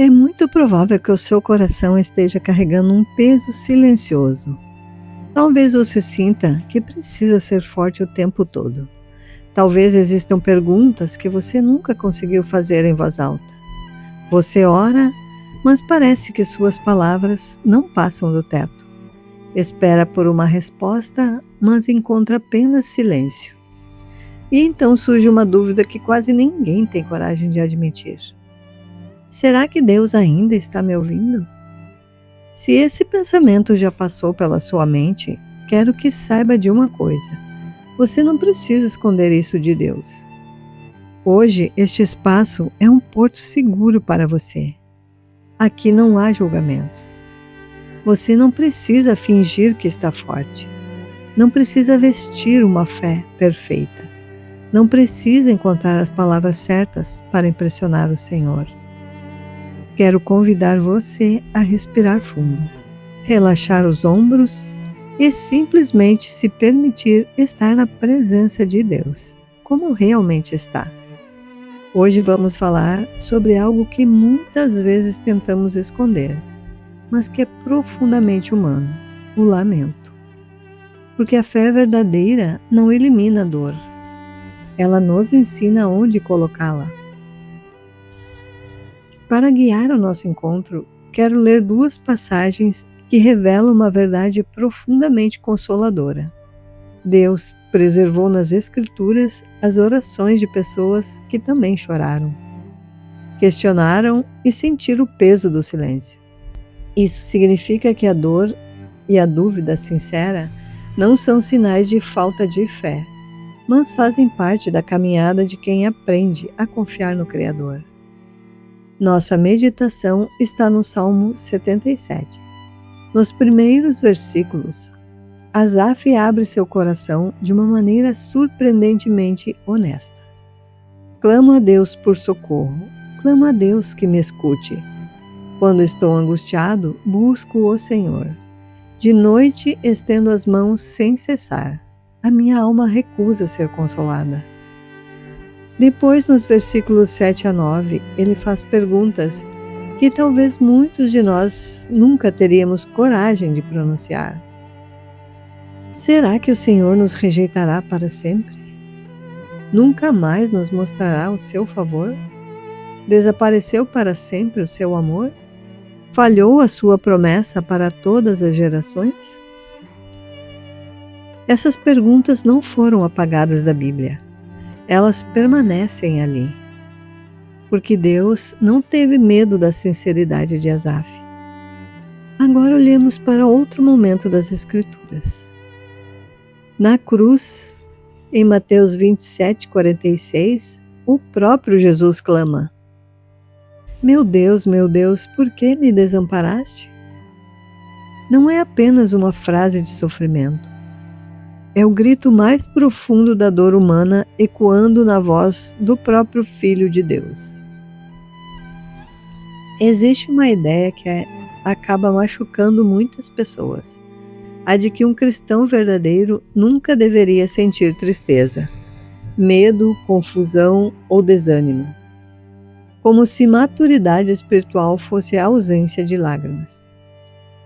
É muito provável que o seu coração esteja carregando um peso silencioso. Talvez você sinta que precisa ser forte o tempo todo. Talvez existam perguntas que você nunca conseguiu fazer em voz alta. Você ora, mas parece que suas palavras não passam do teto. Espera por uma resposta, mas encontra apenas silêncio. E então surge uma dúvida que quase ninguém tem coragem de admitir. Será que Deus ainda está me ouvindo? Se esse pensamento já passou pela sua mente, quero que saiba de uma coisa: você não precisa esconder isso de Deus. Hoje, este espaço é um porto seguro para você. Aqui não há julgamentos. Você não precisa fingir que está forte. Não precisa vestir uma fé perfeita. Não precisa encontrar as palavras certas para impressionar o Senhor. Quero convidar você a respirar fundo, relaxar os ombros e simplesmente se permitir estar na presença de Deus, como realmente está. Hoje vamos falar sobre algo que muitas vezes tentamos esconder, mas que é profundamente humano: o lamento. Porque a fé verdadeira não elimina a dor, ela nos ensina onde colocá-la. Para guiar o nosso encontro, quero ler duas passagens que revelam uma verdade profundamente consoladora. Deus preservou nas Escrituras as orações de pessoas que também choraram, questionaram e sentiram o peso do silêncio. Isso significa que a dor e a dúvida sincera não são sinais de falta de fé, mas fazem parte da caminhada de quem aprende a confiar no Criador. Nossa meditação está no Salmo 77. Nos primeiros versículos, Asaf abre seu coração de uma maneira surpreendentemente honesta. Clamo a Deus por socorro, clamo a Deus que me escute. Quando estou angustiado, busco o Senhor. De noite estendo as mãos sem cessar. A minha alma recusa ser consolada. Depois, nos versículos 7 a 9, ele faz perguntas que talvez muitos de nós nunca teríamos coragem de pronunciar. Será que o Senhor nos rejeitará para sempre? Nunca mais nos mostrará o seu favor? Desapareceu para sempre o seu amor? Falhou a sua promessa para todas as gerações? Essas perguntas não foram apagadas da Bíblia. Elas permanecem ali, porque Deus não teve medo da sinceridade de Asaf. Agora olhemos para outro momento das Escrituras. Na cruz, em Mateus 27:46, o próprio Jesus clama: meu Deus, por que me desamparaste? Não é apenas uma frase de sofrimento. É o grito mais profundo da dor humana ecoando na voz do próprio Filho de Deus. Existe uma ideia que acaba machucando muitas pessoas, a de que um cristão verdadeiro nunca deveria sentir tristeza, medo, confusão ou desânimo, como se maturidade espiritual fosse a ausência de lágrimas.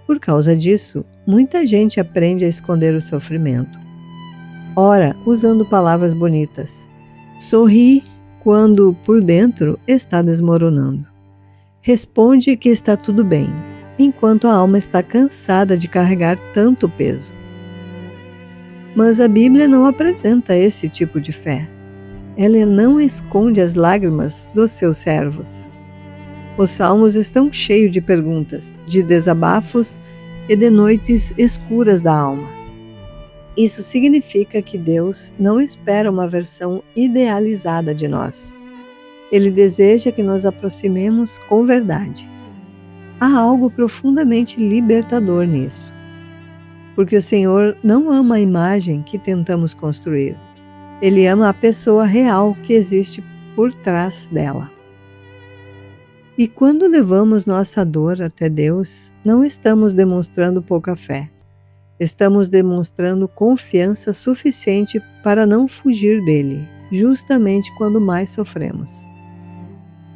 Por causa disso, muita gente aprende a esconder o sofrimento. Ora, usando palavras bonitas. Sorri quando por dentro está desmoronando. Responde que está tudo bem, enquanto a alma está cansada de carregar tanto peso. Mas a Bíblia não apresenta esse tipo de fé. Ela não esconde as lágrimas dos seus servos. Os salmos estão cheios de perguntas, de desabafos e de noites escuras da alma. Isso significa que Deus não espera uma versão idealizada de nós. Ele deseja que nos aproximemos com verdade. Há algo profundamente libertador nisso. Porque o Senhor não ama a imagem que tentamos construir. Ele ama a pessoa real que existe por trás dela. E quando levamos nossa dor até Deus, não estamos demonstrando pouca fé. Estamos demonstrando confiança suficiente para não fugir dele, justamente quando mais sofremos.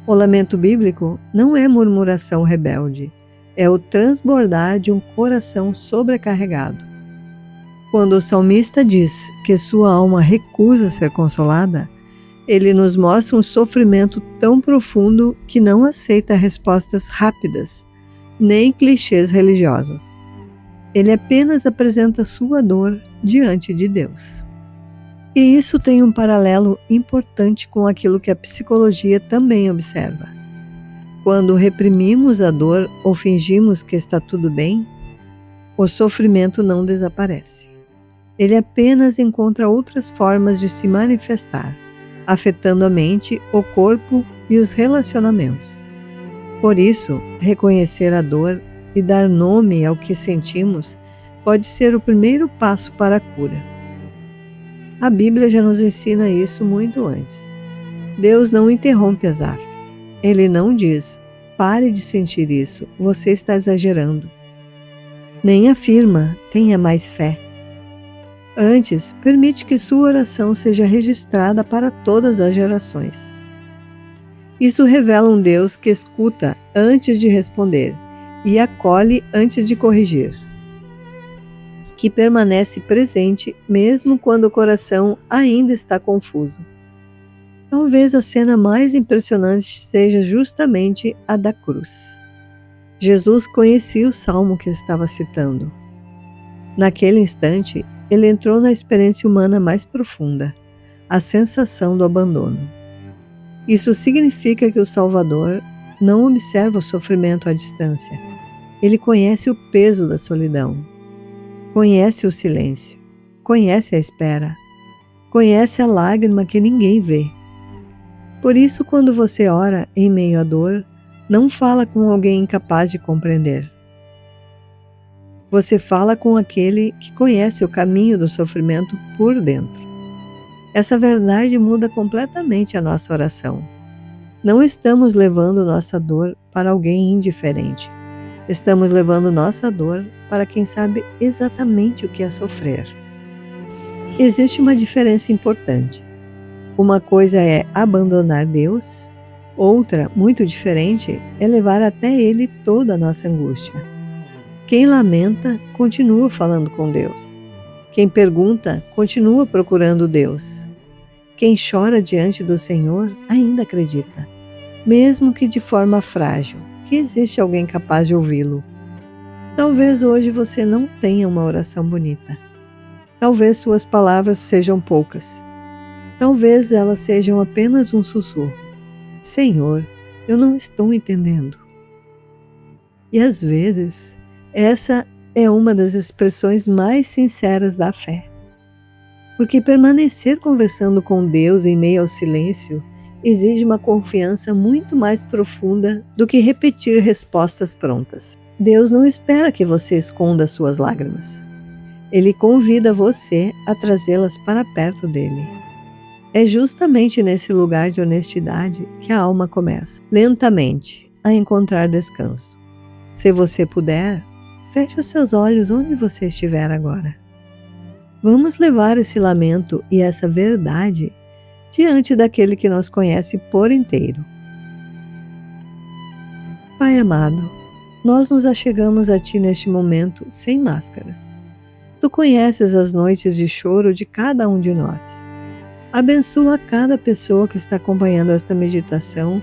O lamento bíblico não é murmuração rebelde, é o transbordar de um coração sobrecarregado. Quando o salmista diz que sua alma recusa ser consolada, ele nos mostra um sofrimento tão profundo que não aceita respostas rápidas, nem clichês religiosos. Ele apenas apresenta sua dor diante de Deus. E isso tem um paralelo importante com aquilo que a psicologia também observa. Quando reprimimos a dor ou fingimos que está tudo bem, o sofrimento não desaparece. Ele apenas encontra outras formas de se manifestar, afetando a mente, o corpo e os relacionamentos. Por isso, reconhecer a dor e dar nome ao que sentimos pode ser o primeiro passo para a cura. A Bíblia já nos ensina isso muito antes. Deus não interrompe Asaf. Ele não diz, pare de sentir isso, você está exagerando. Nem afirma, tenha mais fé. Antes, permite que sua oração seja registrada para todas as gerações. Isso revela um Deus que escuta antes de responder e acolhe antes de corrigir, que permanece presente mesmo quando o coração ainda está confuso. Talvez a cena mais impressionante seja justamente a da cruz. Jesus conhecia o salmo que estava citando. Naquele instante, ele entrou na experiência humana mais profunda, a sensação do abandono. Isso significa que o Salvador não observa o sofrimento à distância. Ele conhece o peso da solidão, conhece o silêncio, conhece a espera, conhece a lágrima que ninguém vê. Por isso, quando você ora em meio à dor, não fala com alguém incapaz de compreender. Você fala com aquele que conhece o caminho do sofrimento por dentro. Essa verdade muda completamente a nossa oração. Não estamos levando nossa dor para alguém indiferente. Estamos levando nossa dor para quem sabe exatamente o que é sofrer. Existe uma diferença importante. Uma coisa é abandonar Deus, outra, muito diferente, é levar até Ele toda a nossa angústia. Quem lamenta, continua falando com Deus. Quem pergunta, continua procurando Deus. Quem chora diante do Senhor, ainda acredita, mesmo que de forma frágil, que existe alguém capaz de ouvi-lo. Talvez hoje você não tenha uma oração bonita. Talvez suas palavras sejam poucas. Talvez elas sejam apenas um sussurro. Senhor, eu não estou entendendo. E às vezes, essa é uma das expressões mais sinceras da fé. Porque permanecer conversando com Deus em meio ao silêncio exige uma confiança muito mais profunda do que repetir respostas prontas. Deus não espera que você esconda suas lágrimas. Ele convida você a trazê-las para perto dele. É justamente nesse lugar de honestidade que a alma começa, lentamente, a encontrar descanso. Se você puder, feche os seus olhos onde você estiver agora. Vamos levar esse lamento e essa verdade diante daquele que nos conhece por inteiro. Pai amado, nós nos achegamos a Ti neste momento sem máscaras. Tu conheces as noites de choro de cada um de nós. Abençoa cada pessoa que está acompanhando esta meditação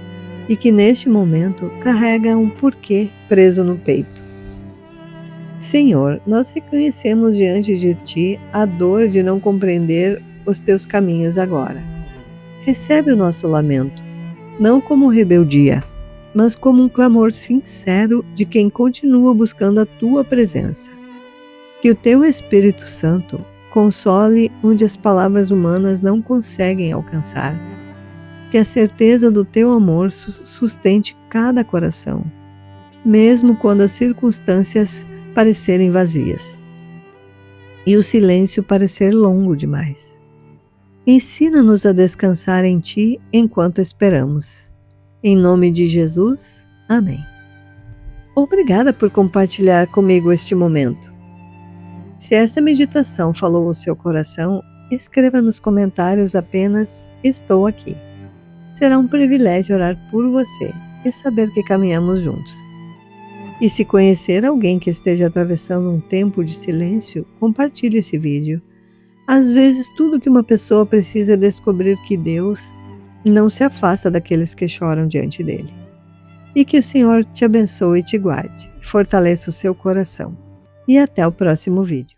e que neste momento carrega um porquê preso no peito. Senhor, nós reconhecemos diante de Ti a dor de não compreender os Teus caminhos agora. Recebe o nosso lamento, não como rebeldia, mas como um clamor sincero de quem continua buscando a Tua presença. Que o Teu Espírito Santo console onde as palavras humanas não conseguem alcançar. Que a certeza do Teu amor sustente cada coração, mesmo quando as circunstâncias parecerem vazias e o silêncio parecer longo demais. Ensina-nos a descansar em Ti enquanto esperamos. Em nome de Jesus, amém. Obrigada por compartilhar comigo este momento. Se esta meditação falou ao seu coração, escreva nos comentários apenas "Estou aqui". Será um privilégio orar por você e saber que caminhamos juntos. E se conhecer alguém que esteja atravessando um tempo de silêncio, compartilhe esse vídeo. Às vezes, tudo que uma pessoa precisa é descobrir que Deus não se afasta daqueles que choram diante dele. E que o Senhor te abençoe e te guarde, e fortaleça o seu coração. E até o próximo vídeo.